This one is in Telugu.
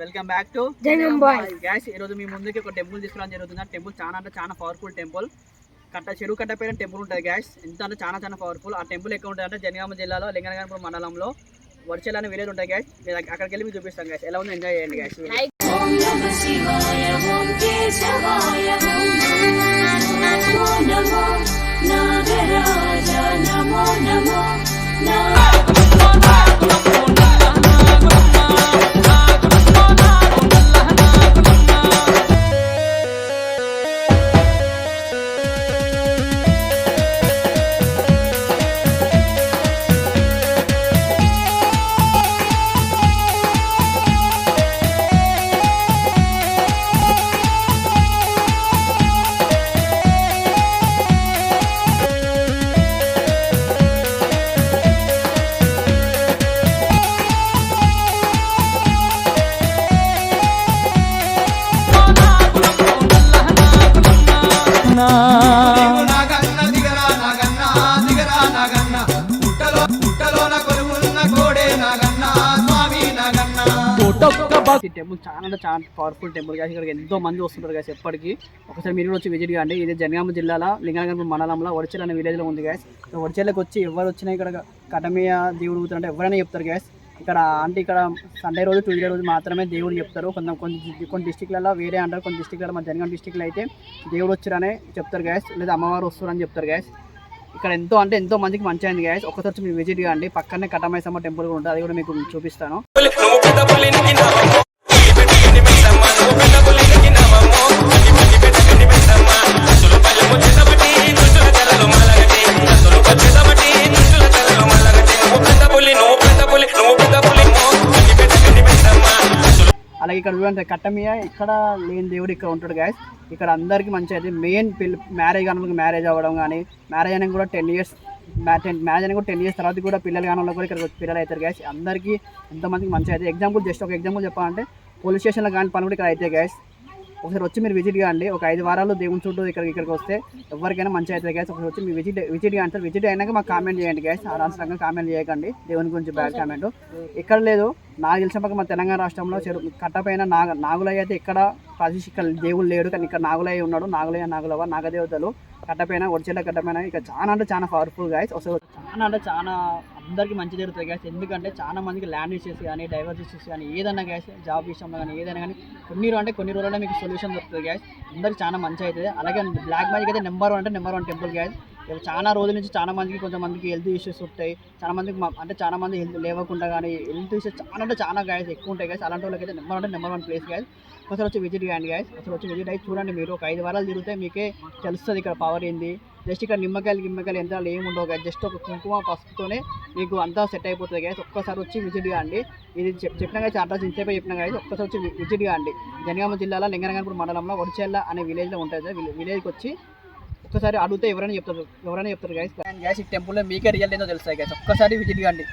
Welcome back to Jangam boys. Gas ఈ రోజు మీ ముందుకి ఒక టెంపుల్ తీసుకురావడం జరుగుతుంది. ఆ టెంపుల్ చాలా అంటే చాలా పవర్ఫుల్ టెంపుల్. చెరువు కట్ట పైన టెంపుల్ ఉంటుంది గ్యాస్. ఎంత అంటే చాలా చాలా పవర్ఫుల్. ఆ టెంపుల్ ఎక్కడ ఉంటుంది అంటే జనగామ జిల్లాలో లింగనగరం మండలంలో వర్చల్ అనే విలేజ్ ఉంటుంది గ్యాస్. అక్కడికి వెళ్ళి మీకు చూపిస్తాం గ్యాస్. ఎలా ఉంది ఎంజాయ్ చేయండి గ్యాస్. టెంపుల్ చాలా అంటే చాలా పవర్ఫుల్ టెంపుల్ గాస్. ఇక్కడికి ఎంతో మంది వస్తుంటారు గాస్ ఎప్పటికీ. ఒకసారి మీరు వచ్చి విజిట్ కాండి. ఇది జనగామ జిల్లాలో లింగనగరం మండలంలో వర్చల్ అనే విలేజ్లో ఉంది గ్యాస్. వర్చల్లోకి వచ్చి ఎవరు వచ్చినా ఇక్కడ కటమీయ దేవుడు కూతురంటే ఎవరైనా చెప్తారు గ్యాస్. ఇక్కడ అంటే ఇక్కడ సండే రోజు ట్యూస్డే రోజు మాత్రమే దేవుడు చెప్తారు. కొన్ని డిస్టిక్లలో వేరే అంటారు. కొన్ని డిస్టిక్లలో మన జనగామ డిస్టిక్లో అయితే దేవుడు వచ్చారనే చెప్తారు గ్యాస్, లేదా అమ్మవారు వస్తారని చెప్తారు గ్యాస్. ఇక్కడ ఎంతో మందికి మంచి అయింది గ్యాస్. ఒకసారి మీరు విజిట్ కాండి. పక్కనే కటమైసమ్మ టెంపుల్ కూడా ఉంటుంది. అది కూడా మీకు చూపిస్తాను. అలాగే ఇక్కడ చూడండి కట్టమియ ఇక్కడ లేని దేవుడు ఇక్కడ ఉంటాడు గ్యాస్. ఇక్కడ అందరికీ మంచి అయితే మెయిన్ మ్యారేజ్ కానీ మ్యారేజ్ అవ్వడం కానీ మ్యారేజ్ అయినా కూడా 10 years మ్యారేజ్ అయినా కూడా 10 years తర్వాత కూడా పిల్లలు కానీ కూడా ఇక్కడ పిల్లలు అవుతారు గ్యాస్. అందరికీ ఎంతమందికి మంచి అయితే జస్ట్ ఒక ఎగ్జాంపుల్ చెప్పాలంటే పోలీస్ స్టేషన్లో కానీ పని కూడా ఇక్కడ అయితే గ్యాస్. ఒకసారి వచ్చి మీరు విజిట్ కాండి. ఒక 5 వారాలు దేవుని చుట్టూ ఇక్కడికి వస్తే ఎవరికైనా మంచి అవుతుంది గ్యాస్. ఒకసారి వచ్చి మీరు విజిట్ కాండి. విజిట్ అయినాక మాకు కామెంట్ చేయండి గ్యాస్. అనవసరంగా కామెంట్ చేయకండి దేవుని గురించి బ్యాడ్ కామెంట్. ఇక్కడ లేదు నాకు తెలిసిన పక్క మన తెలంగాణ రాష్ట్రంలో కట్టపైన నాగులయ్య అయితే ఇక్కడ ఇక్కడ దేవుడు లేడు, కానీ ఇక్కడ నాగులయ్య ఉన్నాడు. నాగులవ నాగదేవతలు కట్టపైన వర్చల కట్టపైన ఇక్కడ చాలా అంటే చాలా పవర్ఫుల్ గాయస్. అసలు చాలా అంటే చాలా అందరికీ మంచి జరుగుతుంది గ్యాస్. ఎందుకంటే చాలా మందికి ల్యాండ్ ఇష్యూస్ కానీ డైవర్స్ ఇష్యూస్ కానీ ఏదైనా గ్యాస్ జాబ్ విషయంలో కానీ ఏదైనా కానీ కొన్ని రోజుల్లో మీకు సొల్యూషన్ దొరుకుతుంది గ్యాస్. అందరికీ చాలా మంచి అవుతుంది. అలాగే బ్లాక్ మ్యాజిక్ అయితే నెంబర్ 1 టెంపుల్ గ్యాస్. చాలా రోజుల నుంచి చాలా మందికి కొంతమందికి హెల్త్ ఇష్యూస్ ఉంటాయి. చాలా మంది హెల్త్ లేవకుండా కానీ హెల్త్ ఇష్యూస్ చాలా గ్యాస్ ఎక్కువ ఉంటాయి గ్యాస్. అలాంటి వాళ్ళకి అయితే నెంబర్ 1 ప్లేస్ గ్యాస్. ఒకసారి వచ్చి విజిట్ చేయండి గ్యాస్. ఒకసారి వచ్చి విజిట్ అయ్యి చూడండి. మీరు ఒక 5 వారాలు తిరిగితే మీకే తెలుస్తుంది ఇక్కడ పవర్ ఏంది. జస్ట్ ఇక్కడ నిమ్మకాయలు ఎంత ఏముండవు గ్యాస్. జస్ట్ ఒక కుంకుమ పసుపుతోనే మీకు అంతా సెట్ అయిపోతుంది గ్యాస్. ఒక్కసారి వచ్చి విజిట్ కాండి. ఇది చెప్పిన గ్యాస్ అడ్రస్ ఇంతసేపు చెప్పిన గ్యాస్. ఒక్కసారి వచ్చి విజిట్ కాండి. జనగామ జిల్లాలో లింగనగరం మండలంలో వర్చెల్ల అనే విలేజ్లో ఉంటుంది. విలేజ్కి వచ్చి ఒక్కసారి అడిగితే ఎవరైనా చెప్తారు గ్యాస్. ఈ టెంపుల్లో మీకే రియల్ ఏందో తెలుస్తాయి గ్యాస్. ఒక్కసారి విజిట్ కాండి.